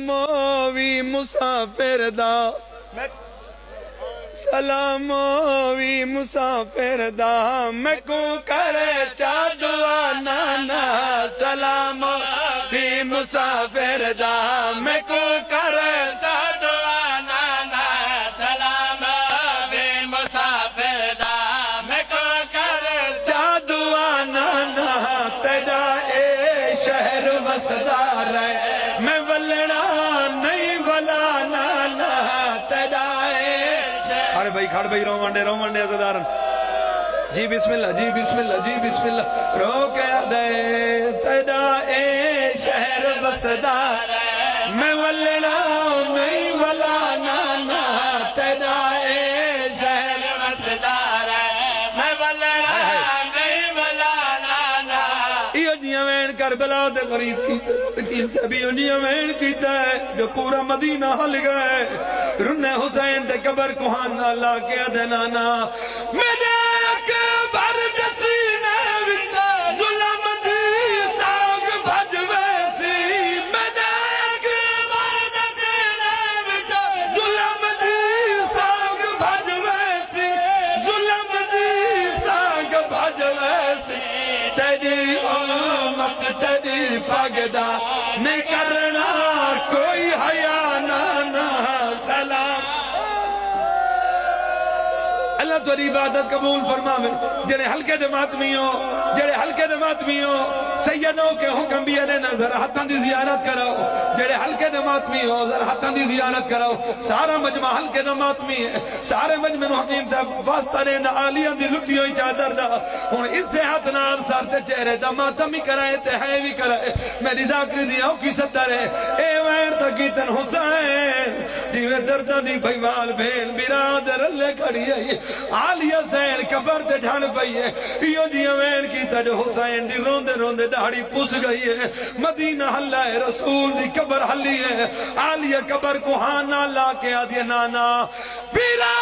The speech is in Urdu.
وی مسافر دا سلام وی مسافر دا میں کو کرے چا دعا نانا سلام وی مسافر دا میں کو کرے چا دعا نانا سلام وی مسافر دا میں کو کرے چا دعا نانا تیرا اے شہر وسدار ہے میں ولڑا نہیں ولا نانا تیرا کھڑ بھائی رو منڈے عزدارن جی بسم اللہ جی بسم اللہ جی بسم اللہ رو کہہ دے تیرا اے شہر بسدار میں ولڑا نہیں ولا نانا تیرا اے شہر بسدار میں ولڑا نہیں ولا نانا یہ جیاں وین کربلا دے غریب کی سبھی جیاں وین کیتا ہے جو پورا مدینہ حل گئے رن حسین دے قبر کوہان اللہ کے دے نانا میرے اکبر دسینے وچ ظلم دی ساگ بھج ویسی میرے اکبر دسینے وچ ظلم دی ساگ بھج ویسی ظلم دی ساگ بھج ویسی تیری آمد تیری پگدا نہیں کرنا کوئی حیا نانا سلام اللہ تیری عبادت قبول فرما میں جڑے ہلکے دے ماتمیوں سیدوں کے حکم بھی ہے نا ذرا ہاتھاں دی زیارت کراؤ جڑے ہلکے دے ماتمیوں ذرا ہاتھاں دی زیارت کراؤ سارا مجمع ہلکے دے ماتمی ہے سارے مجمع نو حکیم صاحب واسطہ رہنا آلیاں دی لٹی ہوئی چادر دا ہن اس سے ہاتھ نال سر تے چہرے دا ماتم ہی کرائے تے ہے بھی کرائے میری ذاکری دیاں کی ستر ہے اے وین تکیتن حسین جیوے دردہ دی بھائیوال بھین برادر اللہ کھڑی ہے آلیہ زین قبر تے جھان پئی ہے یہ جیوے وین کی جو حسین دی روندے روندے داڑھی پس گئی ہے مدینہ حلہ ہے رسول دی قبر حلی ہے آلیہ قبر کو ہانا لا کے آدھے نانا پیرا